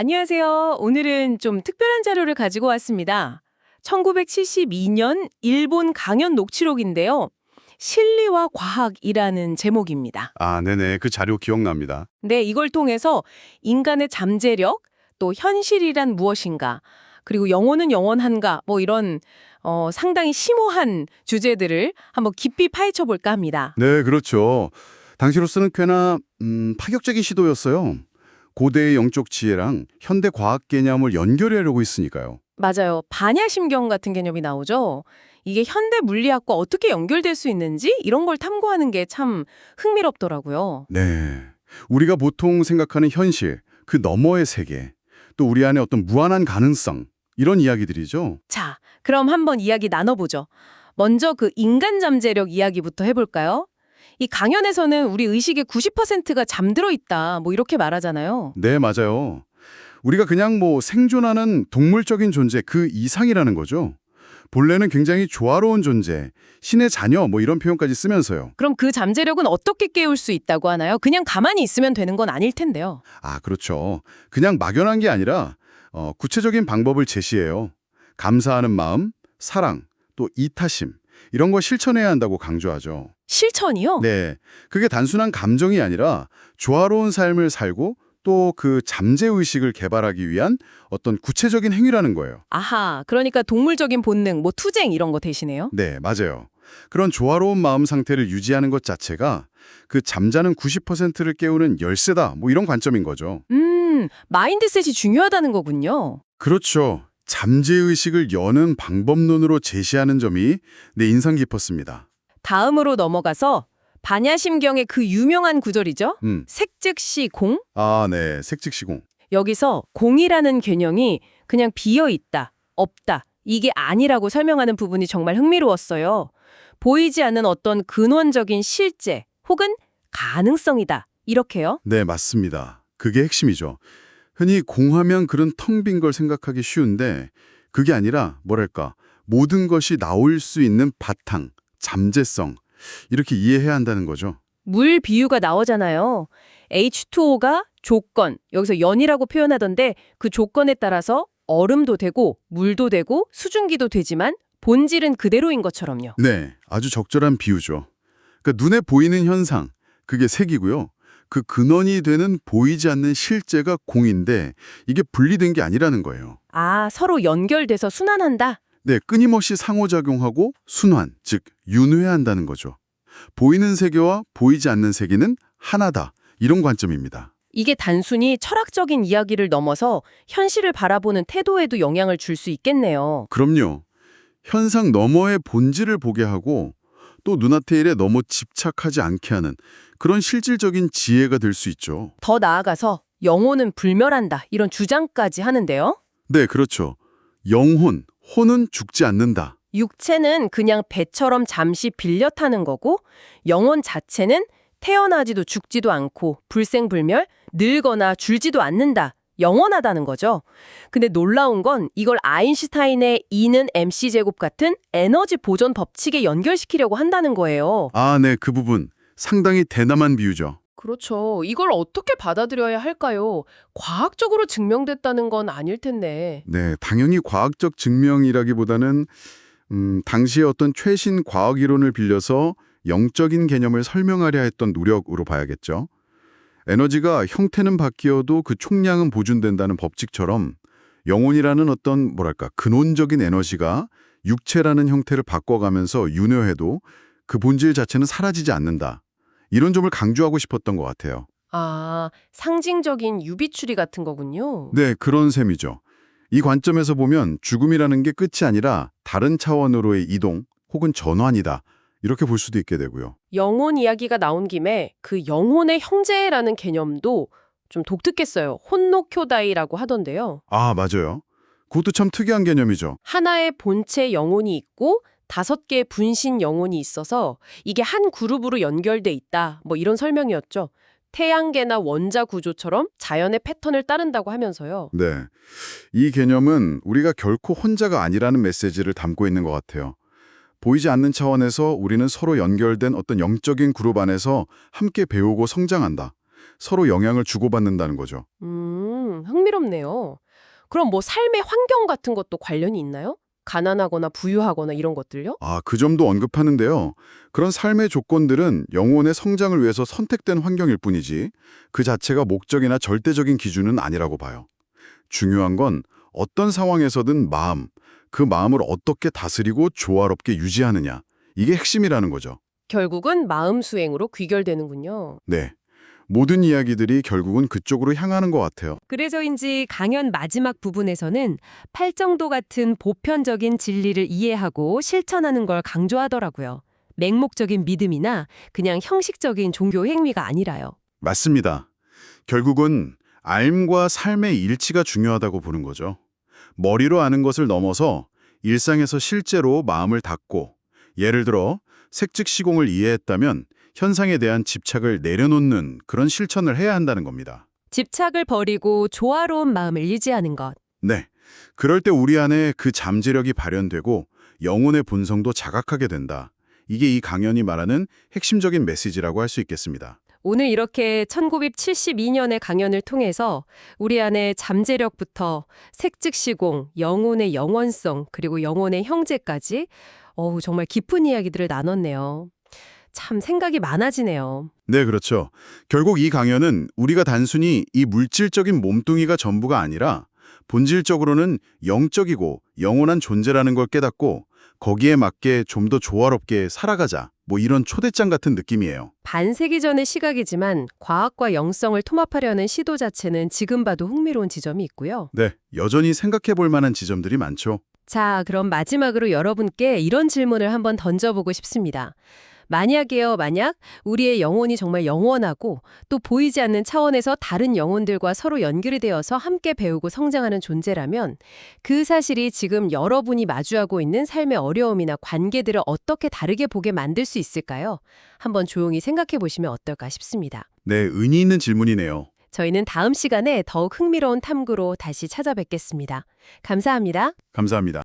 안녕하세요. 오늘은 좀 특별한 자료를 가지고 왔습니다. 1972년 일본 강연 녹취록인데요. 실리와 과학이라는 제목입니다. 아, 네네. 그 자료 기억납니다. 네, 이걸 통해서 인간의 잠재력, 또 현실이란 무엇인가, 그리고 영혼은 영원한가, 뭐 이런 상당히 심오한 주제들을 한번 깊이 파헤쳐 볼까 합니다. 네, 그렇죠. 당시로서는 꽤나 파격적인 시도였어요. 고대의 영적 지혜랑 현대 과학 개념을 연결하려고 했으니까요. 맞아요. 반야심경 같은 개념이 나오죠. 이게 현대 물리학과 어떻게 연결될 수 있는지 이런 걸 탐구하는 게 참 흥미롭더라고요. 네. 우리가 보통 생각하는 현실, 그 너머의 세계, 또 우리 안에 어떤 무한한 가능성, 이런 이야기들이죠. 자, 그럼 한번 이야기 나눠보죠. 먼저 그 인간 잠재력 이야기부터 해볼까요? 이 강연에서는 우리 의식의 90%가 잠들어 있다, 뭐 이렇게 말하잖아요. 네, 맞아요. 우리가 그냥 생존하는 동물적인 존재 그 이상이라는 거죠. 본래는 굉장히 조화로운 존재, 신의 자녀 이런 표현까지 쓰면서요. 그럼 그 잠재력은 어떻게 깨울 수 있다고 하나요? 그냥 가만히 있으면 되는 건 아닐 텐데요. 아, 그렇죠. 그냥 막연한 게 아니라 구체적인 방법을 제시해요. 감사하는 마음, 사랑, 또 이타심 이런 거 실천해야 한다고 강조하죠. 실천이요? 네, 그게 단순한 감정이 아니라 조화로운 삶을 살고 또 그 잠재의식을 개발하기 위한 어떤 구체적인 행위라는 거예요. 아하, 그러니까 동물적인 본능, 뭐 투쟁 이런 거 대신에요? 네, 맞아요. 그런 조화로운 마음 상태를 유지하는 것 자체가 그 잠자는 90%를 깨우는 열쇠다 이런 관점인 거죠. 마인드셋이 중요하다는 거군요. 그렇죠. 잠재의식을 여는 방법론으로 제시하는 점이 내 인상 깊었습니다. 다음으로 넘어가서 반야심경의 그 유명한 구절이죠. 음. 색즉시 공? 아, 네. 색즉시공. 여기서 공이라는 개념이 그냥 비어있다, 없다, 이게 아니라고 설명하는 부분이 정말 흥미로웠어요. 보이지 않는 어떤 근원적인 실제 혹은 가능성이다. 이렇게요. 네, 맞습니다. 그게 핵심이죠. 흔히 공하면 그런 텅 빈 걸 생각하기 쉬운데 그게 아니라 모든 것이 나올 수 있는 바탕, 잠재성 이렇게 이해해야 한다는 거죠. 물 비유가 나오잖아요. H2O가 조건, 여기서 연이라고 표현하던데 그 조건에 따라서 얼음도 되고 물도 되고 수증기도 되지만 본질은 그대로인 것처럼요. 네, 아주 적절한 비유죠. 그러니까 눈에 보이는 현상, 그게 색이고요. 그 근원이 되는 보이지 않는 실제가 공인데 이게 분리된 게 아니라는 거예요. 아, 서로 연결돼서 순환한다? 네, 끊임없이 상호작용하고 순환, 즉 윤회한다는 거죠. 보이는 세계와 보이지 않는 세계는 하나다. 이런 관점입니다. 이게 단순히 철학적인 이야기를 넘어서 현실을 바라보는 태도에도 영향을 줄 수 있겠네요. 그럼요. 현상 너머의 본질을 보게 하고 또 눈앞의 일에 너무 집착하지 않게 하는 그런 실질적인 지혜가 될 수 있죠. 더 나아가서 영혼은 불멸한다 이런 주장까지 하는데요. 네, 그렇죠. 영혼, 혼은 죽지 않는다. 육체는 그냥 배처럼 잠시 빌려 타는 거고 영혼 자체는 태어나지도 죽지도 않고 불생불멸, 늙거나 줄지도 않는다. 영원하다는 거죠. 근데 놀라운 건 이걸 아인슈타인의 E는 mc 제곱 같은 에너지 보존 법칙에 연결시키려고 한다는 거예요. 아, 네, 그 부분 상당히 대담한 비유죠. 그렇죠. 이걸 어떻게 받아들여야 할까요? 과학적으로 증명됐다는 건 아닐 텐데. 네, 당연히 과학적 증명이라기보다는 당시의 어떤 최신 과학 이론을 빌려서 영적인 개념을 설명하려 했던 노력으로 봐야겠죠. 에너지가 형태는 바뀌어도 그 총량은 보존된다는 법칙처럼 영혼이라는 어떤 근원적인 에너지가 육체라는 형태를 바꿔가면서 윤회해도 그 본질 자체는 사라지지 않는다. 이런 점을 강조하고 싶었던 것 같아요. 아, 상징적인 유비추리 같은 거군요. 네, 그런 셈이죠. 이 관점에서 보면 죽음이라는 게 끝이 아니라 다른 차원으로의 이동 혹은 전환이다. 이렇게 볼 수도 있게 되고요. 영혼 이야기가 나온 김에 그 영혼의 형제라는 개념도 좀 독특했어요. 혼노쿄다이라고 하던데요. 아, 맞아요. 그것도 참 특이한 개념이죠. 하나의 본체 영혼이 있고 5개의 분신 영혼이 있어서 이게 한 그룹으로 연결돼 있다. 뭐 이런 설명이었죠. 태양계나 원자 구조처럼 자연의 패턴을 따른다고 하면서요. 네. 이 개념은 우리가 결코 혼자가 아니라는 메시지를 담고 있는 것 같아요. 보이지 않는 차원에서 우리는 서로 연결된 어떤 영적인 그룹 안에서 함께 배우고 성장한다. 서로 영향을 주고받는다는 거죠. 흥미롭네요. 그럼 뭐 삶의 환경 같은 것도 관련이 있나요? 가난하거나 부유하거나 이런 것들요? 그 점도 언급하는데요. 그런 삶의 조건들은 영혼의 성장을 위해서 선택된 환경일 뿐이지 그 자체가 목적이나 절대적인 기준은 아니라고 봐요. 중요한 건 어떤 상황에서든 그 마음을 어떻게 다스리고 조화롭게 유지하느냐. 이게 핵심이라는 거죠. 결국은 마음 수행으로 귀결되는군요. 네. 모든 이야기들이 결국은 그쪽으로 향하는 것 같아요. 그래서인지 강연 마지막 부분에서는 팔정도 같은 보편적인 진리를 이해하고 실천하는 걸 강조하더라고요. 맹목적인 믿음이나 그냥 형식적인 종교 행위가 아니라요. 맞습니다. 결국은 삶과 삶의 일치가 중요하다고 보는 거죠. 머리로 아는 것을 넘어서 일상에서 실제로 마음을 닫고 예를 들어 색즉시공을 이해했다면 현상에 대한 집착을 내려놓는 그런 실천을 해야 한다는 겁니다. 집착을 버리고 조화로운 마음을 유지하는 것. 네. 그럴 때 우리 안에 그 잠재력이 발현되고 영혼의 본성도 자각하게 된다. 이게 이 강연이 말하는 핵심적인 메시지라고 할 수 있겠습니다. 오늘 이렇게 1972년의 강연을 통해서 우리 안에 잠재력부터 색즉시공, 영혼의 영원성, 그리고 영혼의 형제까지 정말 깊은 이야기들을 나눴네요. 참 생각이 많아지네요. 네, 그렇죠. 결국 이 강연은 우리가 단순히 이 물질적인 몸뚱이가 전부가 아니라 본질적으로는 영적이고 영원한 존재라는 걸 깨닫고 거기에 맞게 좀 더 조화롭게 살아가자. 뭐 이런 초대장 같은 느낌이에요. 반세기 전의 시각이지만 과학과 영성을 통합하려는 시도 자체는 지금 봐도 흥미로운 지점이 있고요. 네, 여전히 생각해 볼 만한 지점들이 많죠. 자, 그럼 마지막으로 여러분께 이런 질문을 한번 던져보고 싶습니다. 만약 우리의 영혼이 정말 영원하고 또 보이지 않는 차원에서 다른 영혼들과 서로 연결이 되어서 함께 배우고 성장하는 존재라면 그 사실이 지금 여러분이 마주하고 있는 삶의 어려움이나 관계들을 어떻게 다르게 보게 만들 수 있을까요? 한번 조용히 생각해 보시면 어떨까 싶습니다. 네, 의미 있는 질문이네요. 저희는 다음 시간에 더욱 흥미로운 탐구로 다시 찾아뵙겠습니다. 감사합니다. 감사합니다.